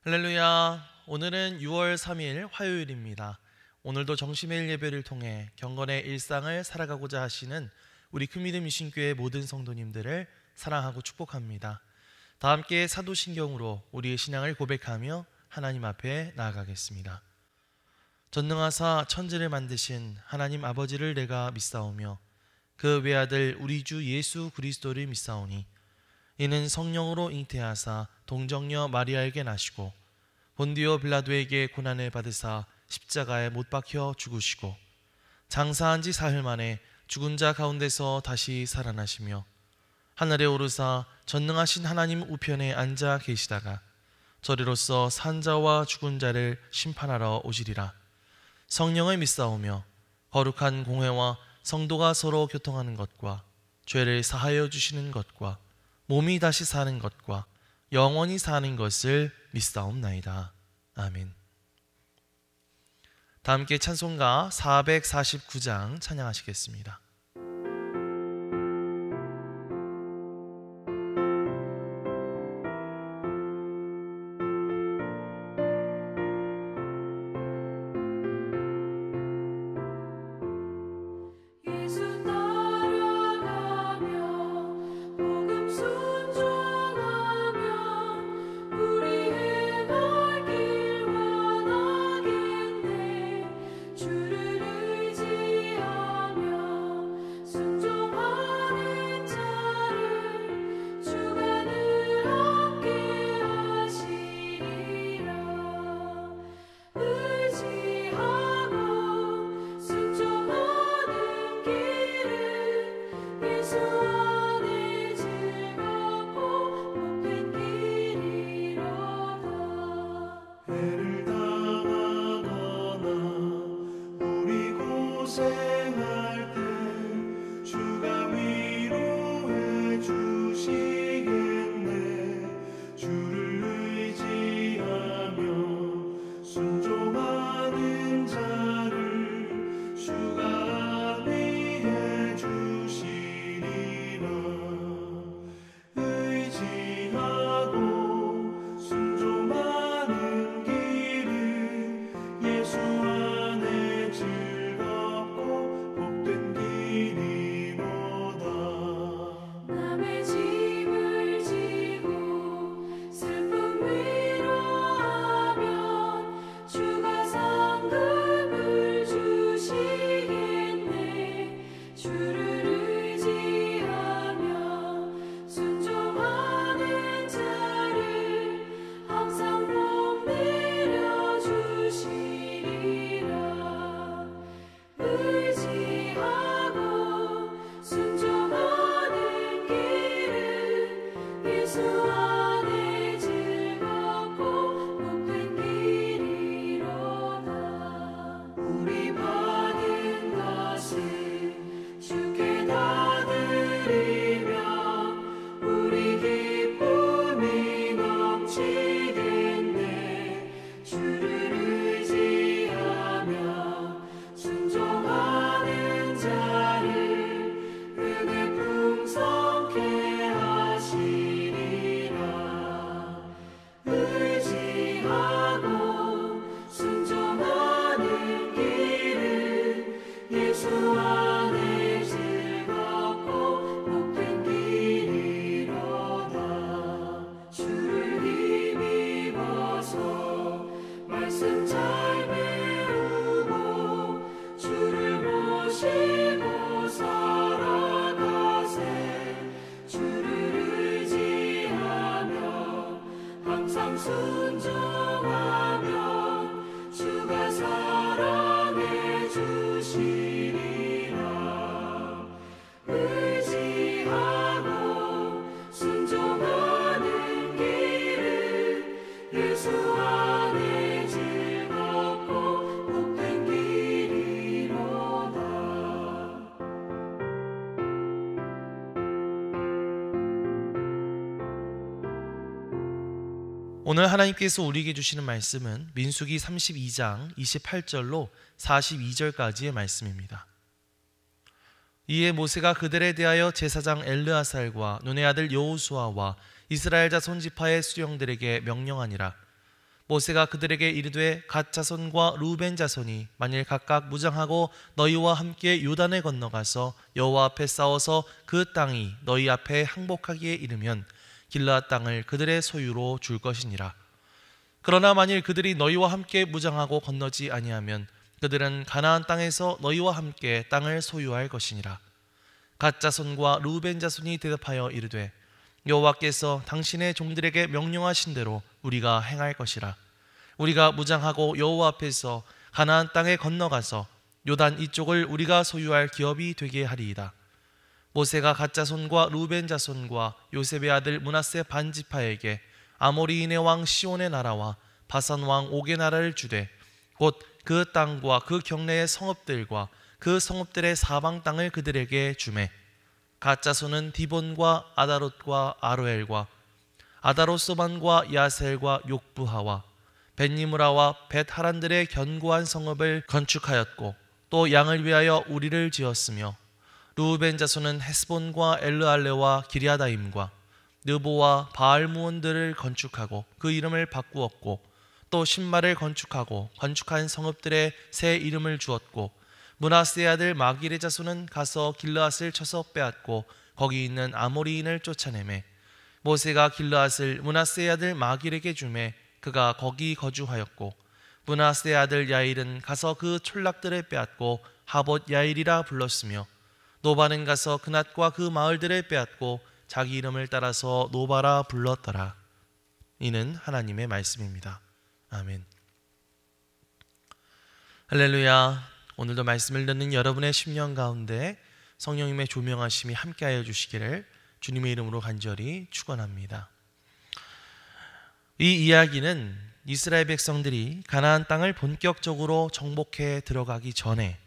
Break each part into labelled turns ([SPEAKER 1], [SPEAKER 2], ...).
[SPEAKER 1] 할렐루야. 오늘은 6월 3일 화요일입니다. 오늘도 정심의 예배를 통해 경건의 일상을 살아가고자 하시는 우리 큰믿음 미신교회 모든 성도님들을 사랑하고 축복합니다. 다 함께 사도신경으로 우리의 신앙을 고백하며 하나님 앞에 나아가겠습니다. 전능하사 천지를 만드신 하나님 아버지를 내가 믿사오며 그 외아들 우리 주 예수 그리스도를 믿사오니 이는 성령으로 잉태하사 동정녀 마리아에게 나시고 본디오 빌라도에게 고난을 받으사 십자가에 못 박혀 죽으시고 장사한 지 사흘 만에 죽은 자 가운데서 다시 살아나시며 하늘에 오르사 전능하신 하나님 우편에 앉아 계시다가 저리로서 산 자와 죽은 자를 심판하러 오시리라. 성령을 믿사오며 거룩한 공회와 성도가 서로 교통하는 것과 죄를 사하여 주시는 것과 몸이 다시 사는 것과 영원히 사는 것을 믿사옵나이다. 아멘. 다 함께 찬송가 449장 찬양하시겠습니다. 오늘 하나님께서 우리에게 주시는 말씀은 민수기 32장 28절로 42절까지의 말씀입니다. 이에 모세가 그들에 대하여 제사장 엘르아살과 눈의 아들 여호수아와 이스라엘 자손 지파의 수령들에게 명령하니라. 모세가 그들에게 이르되 갓 자손과 루벤 자손이 만일 각각 무장하고 너희와 함께 요단을 건너가서 여호와 앞에 싸워서 그 땅이 너희 앞에 항복하기에 이르면 길르앗 땅을 그들의 소유로 줄 것이니라. 그러나 만일 그들이 너희와 함께 무장하고 건너지 아니하면 그들은 가나안 땅에서 너희와 함께 땅을 소유할 것이니라. 갓 자손과 루벤 자손이 대답하여 이르되 여호와께서 당신의 종들에게 명령하신 대로 우리가 행할 것이라. 우리가 무장하고 여호와 앞에서 가나안 땅에 건너가서 요단 이쪽을 우리가 소유할 기업이 되게 하리이다. 모세가 갓 자손과 루벤 자손과 요셉의 아들 므낫세 반지파에게 아모리인의 왕 시온의 나라와 바산 왕 옥의 나라를 주되 곧 그 땅과 그 경내의 성읍들과 그 성읍들의 사방 땅을 그들에게 주매 갓 자손은 디본과 아다롯과 아로엘과 아다롯소반과 야셀과 욕부하와 벳니무라와 벳하란들의 견고한 성읍을 건축하였고 또 양을 위하여 우리를 지었으며 루벤 자손은 헤스본과 엘르알레와 기리아다임과 느보와 바알무온들을 건축하고 그 이름을 바꾸었고 또 신말을 건축하고 건축한 성읍들의 새 이름을 주었고 므낫세의 아들 마길의 자손은 가서 길르앗을 쳐서 빼앗고 거기 있는 아모리인을 쫓아내매 모세가 길르앗을 므낫세의 아들 마길에게 주매 그가 거기 거주하였고 므낫세의 아들 야일은 가서 그 촌락들을 빼앗고 하봇 야일이라 불렀으며 노바는 가서 그낫과 그 마을들을 빼앗고 자기 이름을 따라서 노바라 불렀더라. 이는 하나님의 말씀입니다. 아멘. 할렐루야. 오늘도 말씀을 듣는 여러분의 심령 가운데 성령님의 조명하심이 함께하여 주시기를 주님의 이름으로 간절히 축원합니다. 이 이야기는 이스라엘 백성들이 가나안 땅을 본격적으로 정복해 들어가기 전에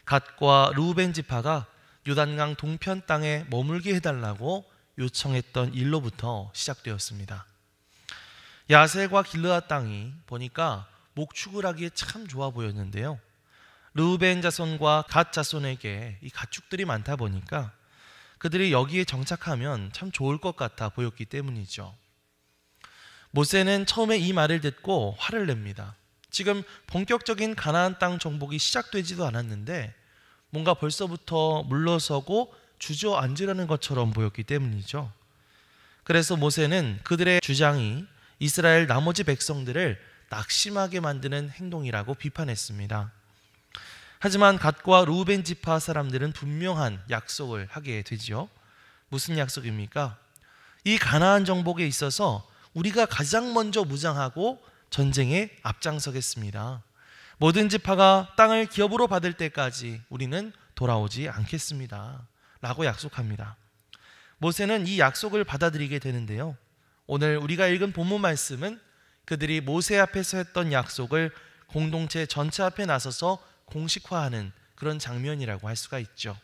[SPEAKER 1] 갓과 루벤 지파가 요단강 동편 땅에 머물게 해달라고 요청했던 일로부터 시작되었습니다. 야셀과 길르앗 땅이 보니까 목축을 하기에 참 좋아 보였는데요. 르우벤 자손과 갓 자손에게 이 가축들이 많다 보니까 그들이 여기에 정착하면 참 좋을 것 같아 보였기 때문이죠. 모세는 처음에 이 말을 듣고 화를 냅니다. 지금 본격적인 가나안 땅 정복이 시작되지도 않았는데 뭔가 벌써부터 물러서고 주저앉으려는 것처럼 보였기 때문이죠. 그래서 모세는 그들의 주장이 이스라엘 나머지 백성들을 낙심하게 만드는 행동이라고 비판했습니다. 하지만 갓과 루벤 지파 사람들은 분명한 약속을 하게 되죠. 무슨 약속입니까? 이 가나안 정복에 있어서 우리가 가장 먼저 무장하고 전쟁에 앞장서겠습니다. 모든 지파가 땅을 기업으로 받을 때까지 우리는 돌아오지 않겠습니다. 라고 약속합니다. 모세는 이 약속을 받아들이게 되는데요. 오늘 우리가 읽은 본문 말씀은 그들이 모세 앞에서 했던 약속을 공동체 전체 앞에 나서서 공식화하는 그런 장면이라고 할 수가 있죠.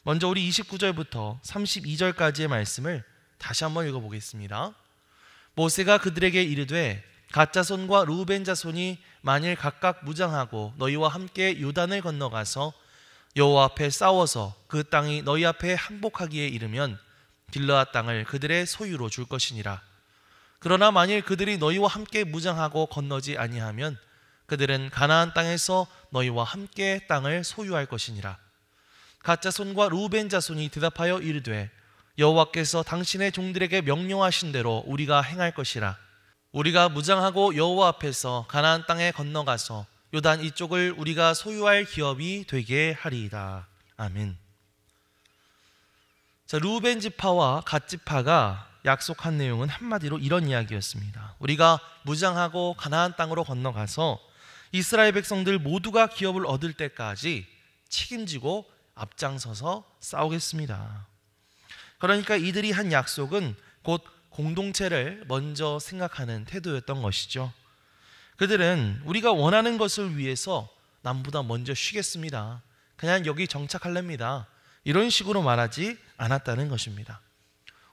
[SPEAKER 1] 먼저 우리 29절부터 32절까지의 말씀을 다시 한번 읽어보겠습니다. 모세가 그들에게 이르되 갓 자손과 루벤 자손이 만일 각각 무장하고 너희와 함께 요단을 건너가서 여호와 앞에 싸워서 그 땅이 너희 앞에 항복하기에 이르면 길르앗 땅을 그들의 소유로 줄 것이니라. 그러나 만일 그들이 너희와 함께 무장하고 건너지 아니하면 그들은 가나안 땅에서 너희와 함께 땅을 소유할 것이니라. 갓 자손과 루벤 자손이 대답하여 이르되 여호와께서 당신의 종들에게 명령하신 대로 우리가 행할 것이라. 우리가 무장하고 여호와 앞에서 가나안 땅에 건너가서 요단 이쪽을 우리가 소유할 기업이 되게 하리이다. 아멘. 자, 루벤 지파와 갓 지파가 약속한 내용은 한마디로 이런 이야기였습니다. 우리가 무장하고 가나안 땅으로 건너가서 이스라엘 백성들 모두가 기업을 얻을 때까지 책임지고 앞장서서 싸우겠습니다. 그러니까 이들이 한 약속은 곧 공동체를 먼저 생각하는 태도였던 것이죠. 그들은 우리가 원하는 것을 위해서 남보다 먼저 쉬겠습니다. 그냥 여기 정착할랍니다. 이런 식으로 말하지 않았다는 것입니다.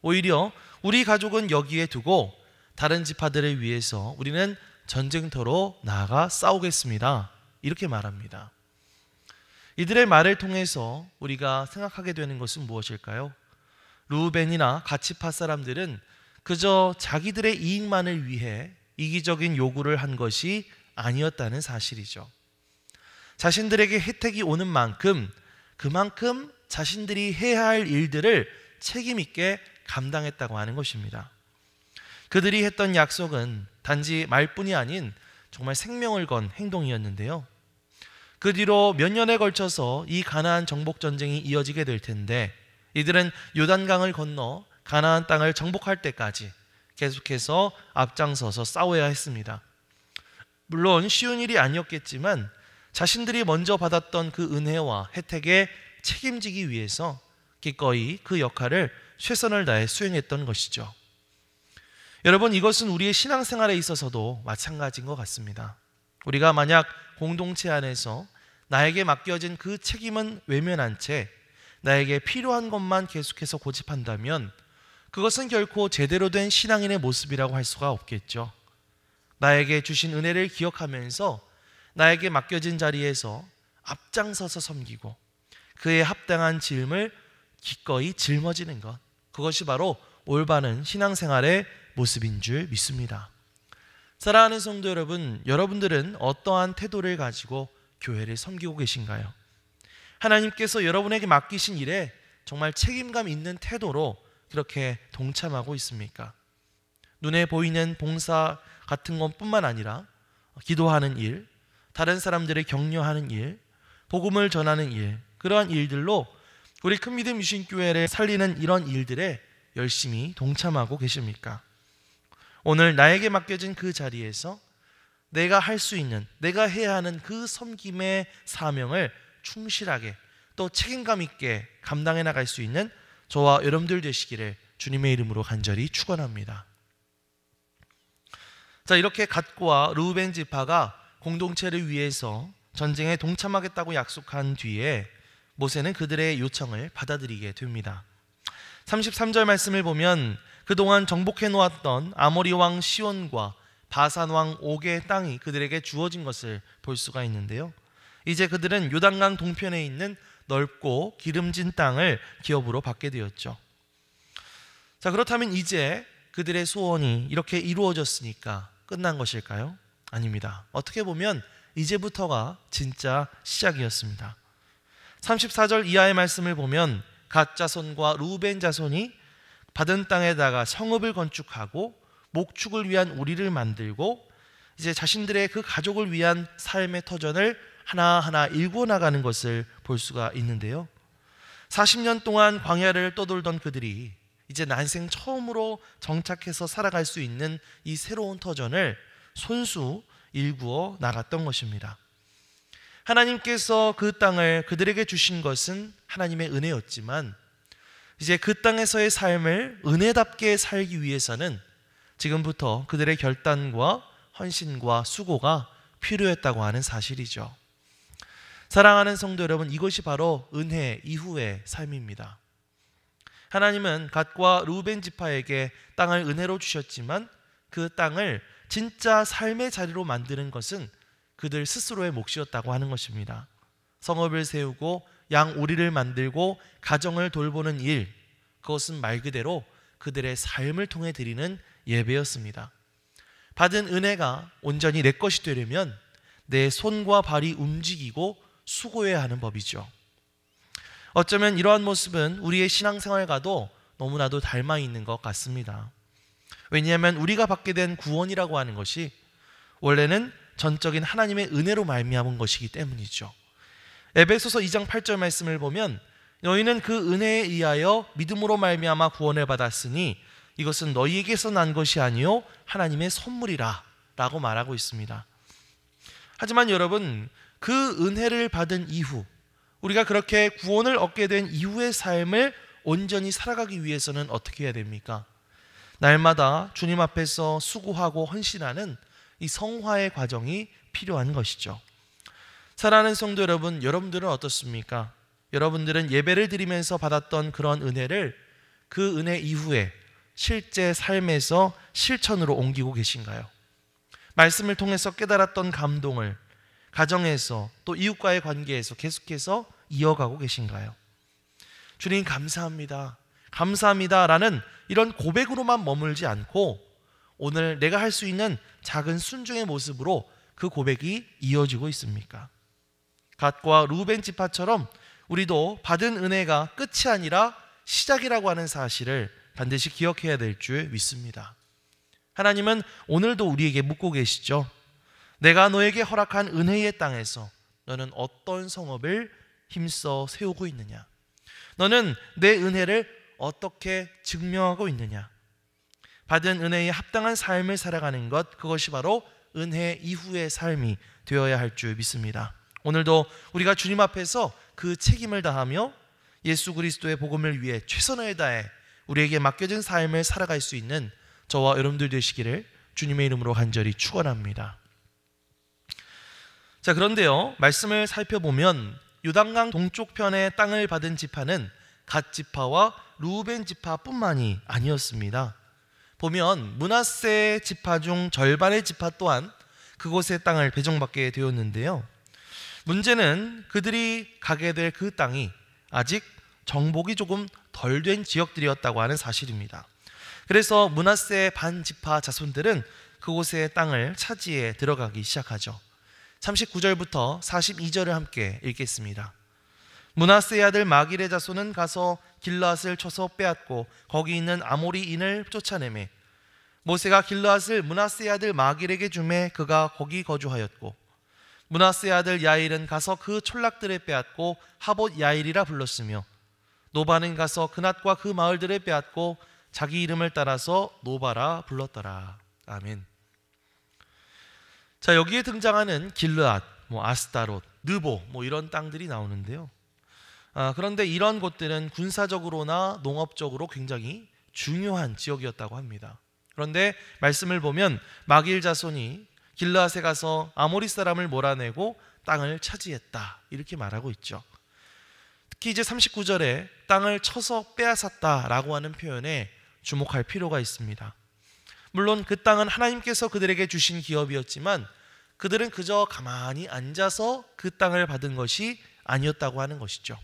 [SPEAKER 1] 오히려 우리 가족은 여기에 두고 다른 지파들을 위해서 우리는 전쟁터로 나아가 싸우겠습니다. 이렇게 말합니다. 이들의 말을 통해서 우리가 생각하게 되는 것은 무엇일까요? 루벤이나 갓 지파 사람들은 그저 자기들의 이익만을 위해 이기적인 요구를 한 것이 아니었다는 사실이죠. 자신들에게 혜택이 오는 만큼 그만큼 자신들이 해야 할 일들을 책임 있게 감당했다고 하는 것입니다. 그들이 했던 약속은 단지 말뿐이 아닌 정말 생명을 건 행동이었는데요. 그 뒤로 몇 년에 걸쳐서 이 가나안 정복 전쟁이 이어지게 될 텐데, 이들은 요단강을 건너 가나안 땅을 정복할 때까지 계속해서 앞장서서 싸워야 했습니다. 물론 쉬운 일이 아니었겠지만 자신들이 먼저 받았던 그 은혜와 혜택에 책임지기 위해서 기꺼이 그 역할을 최선을 다해 수행했던 것이죠. 여러분, 이것은 우리의 신앙생활에 있어서도 마찬가지인 것 같습니다. 우리가 만약 공동체 안에서 나에게 맡겨진 그 책임은 외면한 채 나에게 필요한 것만 계속해서 고집한다면 그것은 결코 제대로 된 신앙인의 모습이라고 할 수가 없겠죠. 나에게 주신 은혜를 기억하면서 나에게 맡겨진 자리에서 앞장서서 섬기고 그에 합당한 짐을 기꺼이 짊어지는 것, 그것이 바로 올바른 신앙생활의 모습인 줄 믿습니다. 사랑하는 성도 여러분, 여러분들은 어떠한 태도를 가지고 교회를 섬기고 계신가요? 하나님께서 여러분에게 맡기신 일에 정말 책임감 있는 태도로 그렇게 동참하고 있습니까? 눈에 보이는 봉사 같은 것뿐만 아니라 기도하는 일, 다른 사람들을 격려하는 일, 복음을 전하는 일, 그러한 일들로 우리 큰믿음 미신교회를 살리는 이런 일들에 열심히 동참하고 계십니까? 오늘 나에게 맡겨진 그 자리에서 내가 할 수 있는, 내가 해야 하는 그 섬김의 사명을 충실하게 또 책임감 있게 감당해 나갈 수 있는 저와 여러분들 되시기를 주님의 이름으로 간절히 축원합니다. 자, 이렇게 갓과 르우벤 지파가 공동체를 위해서 전쟁에 동참하겠다고 약속한 뒤에 모세는 그들의 요청을 받아들이게 됩니다. 33절 말씀을 보면 그동안 정복해 놓았던 아모리 왕 시온과 바산 왕 옥의 땅이 그들에게 주어진 것을 볼 수가 있는데요. 이제 그들은 요단강 동편에 있는 넓고 기름진 땅을 기업으로 받게 되었죠. 자, 그렇다면 이제 그들의 소원이 이렇게 이루어졌으니까 끝난 것일까요? 아닙니다. 어떻게 보면 이제부터가 진짜 시작이었습니다. 34절 이하의 말씀을 보면 갓 자손과 루벤 자손이 받은 땅에다가 성읍을 건축하고 목축을 위한 우리를 만들고 이제 자신들의 그 가족을 위한 삶의 터전을 하나하나 일궈 나가는 것을 볼 수가 있는데요. 40년 동안 광야를 떠돌던 그들이 이제 난생 처음으로 정착해서 살아갈 수 있는 이 새로운 터전을 손수 일구어 나갔던 것입니다. 하나님께서 그 땅을 그들에게 주신 것은 하나님의 은혜였지만 이제 그 땅에서의 삶을 은혜답게 살기 위해서는 지금부터 그들의 결단과 헌신과 수고가 필요했다고 하는 사실이죠. 사랑하는 성도 여러분, 이것이 바로 은혜 이후의 삶입니다. 하나님은 갓과 르우벤 지파에게 땅을 은혜로 주셨지만 그 땅을 진짜 삶의 자리로 만드는 것은 그들 스스로의 몫이었다고 하는 것입니다. 성읍을 세우고 양 오리를 만들고 가정을 돌보는 일, 그것은 말 그대로 그들의 삶을 통해 드리는 예배였습니다. 받은 은혜가 온전히 내 것이 되려면 내 손과 발이 움직이고 수고해야 하는 법이죠. 어쩌면 이러한 모습은 우리의 신앙생활과도 너무나도 닮아 있는 것 같습니다. 왜냐하면 우리가 받게 된 구원이라고 하는 것이 원래는 전적인 하나님의 은혜로 말미암은 것이기 때문이죠. 에베소서 2장 8절 말씀을 보면 너희는 그 은혜에 의하여 믿음으로 말미암아 구원을 받았으니 이것은 너희에게서 난 것이 아니요 하나님의 선물이라 라고 말하고 있습니다. 하지만 여러분, 그 은혜를 받은 이후 우리가 그렇게 구원을 얻게 된 이후의 삶을 온전히 살아가기 위해서는 어떻게 해야 됩니까? 날마다 주님 앞에서 수고하고 헌신하는 이 성화의 과정이 필요한 것이죠. 사랑하는 성도 여러분, 여러분들은 어떻습니까? 여러분들은 예배를 드리면서 받았던 그런 은혜를 그 은혜 이후에 실제 삶에서 실천으로 옮기고 계신가요? 말씀을 통해서 깨달았던 감동을 가정에서 또 이웃과의 관계에서 계속해서 이어가고 계신가요? 주님 감사합니다, 감사합니다 라는 이런 고백으로만 머물지 않고 오늘 내가 할 수 있는 작은 순종의 모습으로 그 고백이 이어지고 있습니까? 갓과 루벤 지파처럼 우리도 받은 은혜가 끝이 아니라 시작이라고 하는 사실을 반드시 기억해야 될 줄 믿습니다. 하나님은 오늘도 우리에게 묻고 계시죠. 내가 너에게 허락한 은혜의 땅에서 너는 어떤 성읍을 힘써 세우고 있느냐? 너는 내 은혜를 어떻게 증명하고 있느냐? 받은 은혜에 합당한 삶을 살아가는 것, 그것이 바로 은혜 이후의 삶이 되어야 할 줄 믿습니다. 오늘도 우리가 주님 앞에서 그 책임을 다하며 예수 그리스도의 복음을 위해 최선을 다해 우리에게 맡겨진 삶을 살아갈 수 있는 저와 여러분들 되시기를 주님의 이름으로 간절히 축원합니다. 자, 그런데요, 말씀을 살펴보면 요단강 동쪽 편의 땅을 받은 지파는 갓 지파와 루벤 지파뿐만이 아니었습니다. 보면 므낫세 지파 중 절반의 지파 또한 그곳의 땅을 배정받게 되었는데요. 문제는 그들이 가게 될 그 땅이 아직 정복이 조금 덜 된 지역들이었다고 하는 사실입니다. 그래서 므낫세 반 지파 자손들은 그곳의 땅을 차지해 들어가기 시작하죠. 39절부터 42절을 함께 읽겠습니다. 므낫세의 아들 마길의 자손은 가서 길르앗을 쳐서 빼앗고 거기 있는 아모리인을 쫓아내매 모세가 길르앗을 므낫세의 아들 마길에게 주매 그가 거기 거주하였고 므낫세의 아들 야일은 가서 그 촌락들을 빼앗고 하봇 야일이라 불렀으며 노바는 가서 그낫과 그 마을들을 빼앗고 자기 이름을 따라서 노바라 불렀더라. 아멘. 자, 여기에 등장하는 길르앗, 아스타롯, 느보 이런 땅들이 나오는데요. 그런데 이런 곳들은 군사적으로나 농업적으로 굉장히 중요한 지역이었다고 합니다. 그런데 말씀을 보면 마길 자손이 길르앗에 가서 아모리 사람을 몰아내고 땅을 차지했다 이렇게 말하고 있죠. 특히 이제 39절에 땅을 쳐서 빼앗았다라고 하는 표현에 주목할 필요가 있습니다. 물론 그 땅은 하나님께서 그들에게 주신 기업이었지만 그들은 그저 가만히 앉아서 그 땅을 받은 것이 아니었다고 하는 것이죠.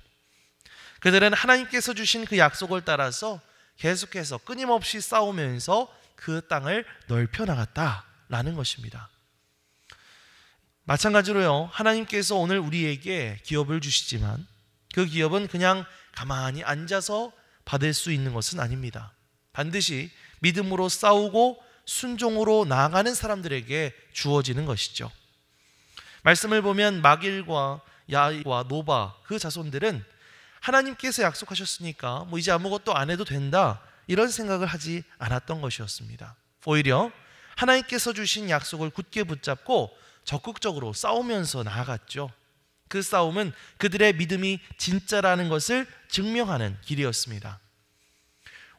[SPEAKER 1] 그들은 하나님께서 주신 그 약속을 따라서 계속해서 끊임없이 싸우면서 그 땅을 넓혀 나갔다라는 것입니다. 마찬가지로요, 하나님께서 오늘 우리에게 기업을 주시지만 그 기업은 그냥 가만히 앉아서 받을 수 있는 것은 아닙니다. 반드시 믿음으로 싸우고 순종으로 나아가는 사람들에게 주어지는 것이죠. 말씀을 보면 마길과 야일과 노바 그 자손들은 하나님께서 약속하셨으니까 이제 아무것도 안 해도 된다 이런 생각을 하지 않았던 것이었습니다. 오히려 하나님께서 주신 약속을 굳게 붙잡고 적극적으로 싸우면서 나아갔죠. 그 싸움은 그들의 믿음이 진짜라는 것을 증명하는 길이었습니다.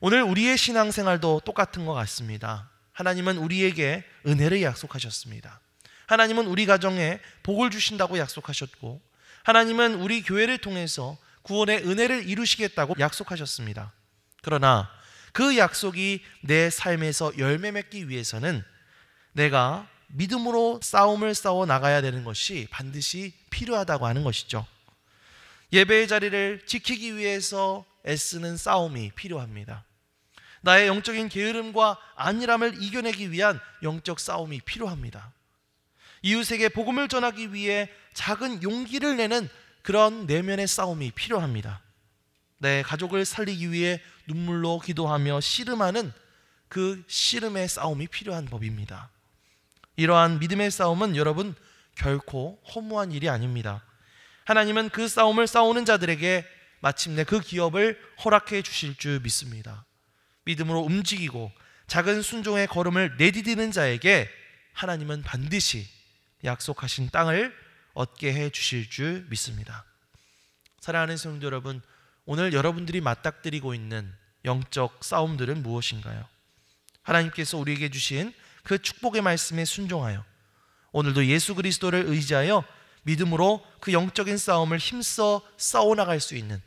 [SPEAKER 1] 오늘 우리의 신앙생활도 똑같은 것 같습니다. 하나님은 우리에게 은혜를 약속하셨습니다. 하나님은 우리 가정에 복을 주신다고 약속하셨고 하나님은 우리 교회를 통해서 구원의 은혜를 이루시겠다고 약속하셨습니다. 그러나 그 약속이 내 삶에서 열매 맺기 위해서는 내가 믿음으로 싸움을 싸워 나가야 되는 것이 반드시 필요하다고 하는 것이죠. 예배의 자리를 지키기 위해서 애쓰는 싸움이 필요합니다. 나의 영적인 게으름과 안일함을 이겨내기 위한 영적 싸움이 필요합니다. 이웃에게 복음을 전하기 위해 작은 용기를 내는 그런 내면의 싸움이 필요합니다. 내 가족을 살리기 위해 눈물로 기도하며 씨름하는 그 씨름의 싸움이 필요한 법입니다. 이러한 믿음의 싸움은 여러분 결코 허무한 일이 아닙니다. 하나님은 그 싸움을 싸우는 자들에게 마침내 그 기업을 허락해 주실 줄 믿습니다. 믿음으로 움직이고 작은 순종의 걸음을 내디디는 자에게 하나님은 반드시 약속하신 땅을 얻게 해 주실 줄 믿습니다. 사랑하는 성도 여러분, 오늘 여러분들이 맞닥뜨리고 있는 영적 싸움들은 무엇인가요? 하나님께서 우리에게 주신 그 축복의 말씀에 순종하여 오늘도 예수 그리스도를 의지하여 믿음으로 그 영적인 싸움을 힘써 싸워나갈 수 있는,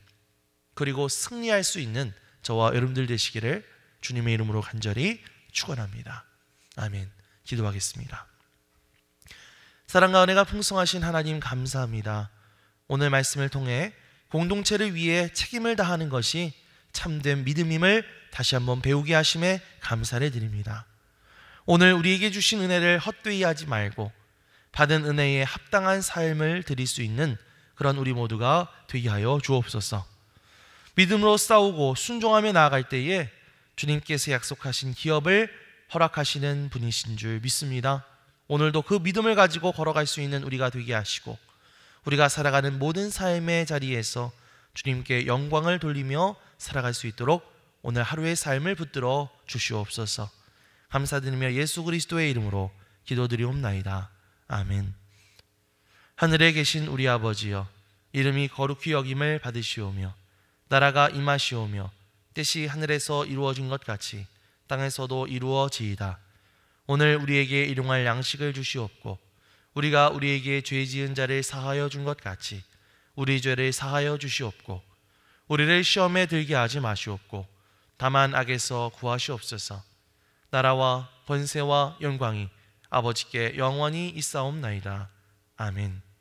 [SPEAKER 1] 그리고 승리할 수 있는 저와 여러분들 되시기를 주님의 이름으로 간절히 축원합니다. 아멘. 기도하겠습니다. 사랑과 은혜가 풍성하신 하나님 감사합니다. 오늘 말씀을 통해 공동체를 위해 책임을 다하는 것이 참된 믿음임을 다시 한번 배우게 하심에 감사를 드립니다. 오늘 우리에게 주신 은혜를 헛되이 하지 말고 받은 은혜에 합당한 삶을 드릴 수 있는 그런 우리 모두가 되게 하여 주옵소서. 믿음으로 싸우고 순종하며 나아갈 때에 주님께서 약속하신 기업을 허락하시는 분이신 줄 믿습니다. 오늘도 그 믿음을 가지고 걸어갈 수 있는 우리가 되게 하시고 우리가 살아가는 모든 삶의 자리에서 주님께 영광을 돌리며 살아갈 수 있도록 오늘 하루의 삶을 붙들어 주시옵소서. 감사드리며 예수 그리스도의 이름으로 기도드리옵나이다. 아멘. 하늘에 계신 우리 아버지여, 이름이 거룩히 여김을 받으시오며 나라가 임하시오며 뜻이 하늘에서 이루어진 것 같이 땅에서도 이루어지이다. 오늘 우리에게 일용할 양식을 주시옵고 우리가 우리에게 죄 지은 자를 사하여 준 것 같이 우리 죄를 사하여 주시옵고 우리를 시험에 들게 하지 마시옵고 다만 악에서 구하시옵소서. 나라와 권세와 영광이 아버지께 영원히 있사옵나이다. 아멘.